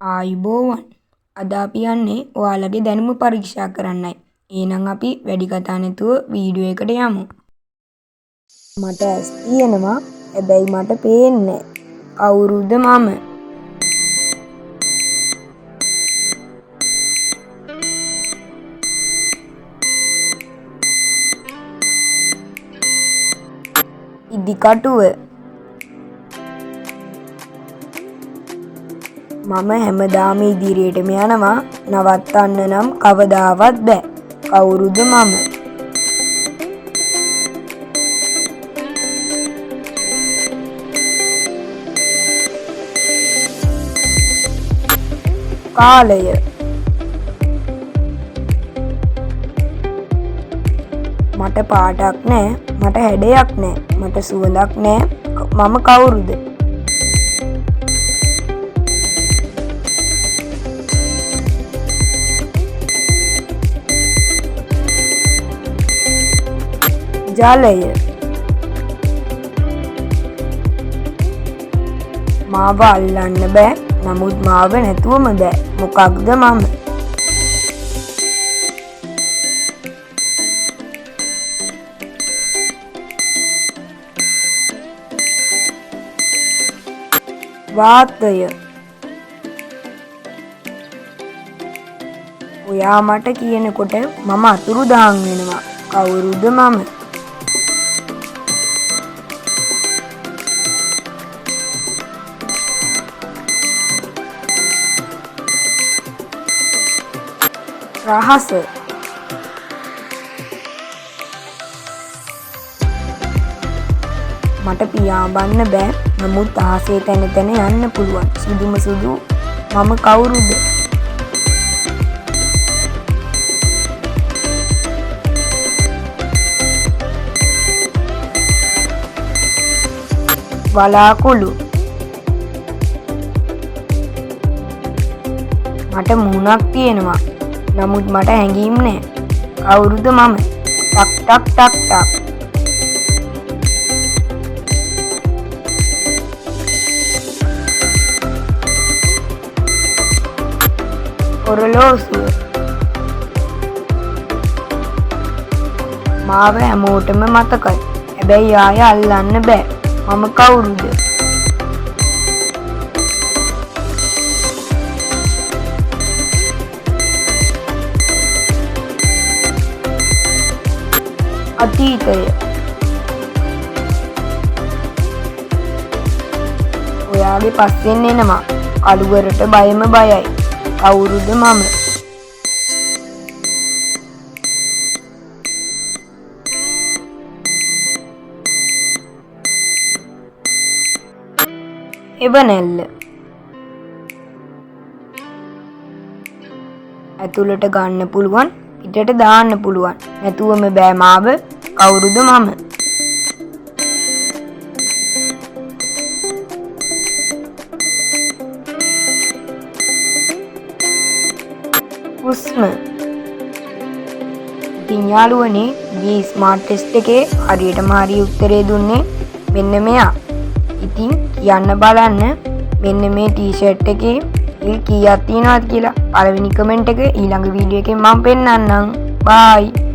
ආයුබෝවන්. අද අපි යන්නේ ඔයාලගේ දැනුම පරීක්ෂා කරන්නයි. එහෙනම් අපි වැඩි කතා නැතුව වීඩියෝ එකට යමු. මට ඇස් තියෙනවා. හැබැයි මට පේන්නේ නැහැ. කවුරුද මම? ඉදිකටුව. මම හැමදාම ඉදිරියටම යනවා. නවත්තන්න නම් කවදාවත් බෑ. කවුරුද මම? කාලය. මට පාටක් නෑ. මට හැඩයක් නෑ. මට සුවඳක් නෑ. මම කවුරුද? ජලය. මාව අල්ලන්න බෑ. නමුත් මාව නැතුවම බෑ. මොකක්ද මම? වාතය. ඔයා මට කියනකොට මම අතුරුදහන් වෙනවා. කවුරුද මම? රහස. මට පියාඹන්න බෑ. නමුත් ආසේ තැන තැන යන්න පුළුවන්. සුදුම සුදු මම කවුරුද? වලාකුළු. මට මූණක් තියෙනවා. නමුත් මට හැඟීම් නෑ. කවුරුද මම? ටක් ටක් ටක් ටක්. ඔරලෝසුව. මාව හැමෝටම මතකයි. හැබැයි ආය අල්ලන්න බෑ. මම කවුරුද? අතීතය. ඔයාගේ පස්සෙන් එනවා. කළුවරට බයම බයයි. කවුරුද මම? එවනැල්ල. ඇතුළට ගන්න පුළුවන්. පිටට දාන්න පුළුවන්. නැතුවම බෑ මාව. කවුරුද මම? හුස්ම. ඉතින් යාළුවනේ මේ ස්මාර්ට් ටෙස්ට් එකේ හරියටම හරි උත්තරේ දුන්නේ මෙන්න මෙයා. ඉතින් කියන්න බලන්න මෙන්න මේ ටී-ෂර්ට් එකේ ඉල් කීයක් තියෙනවද කියලා. පළවෙනි කමෙන්ට් එක ඊළඟ වීඩියෝ එකෙන් මම පෙන්නන්නම්. බයි.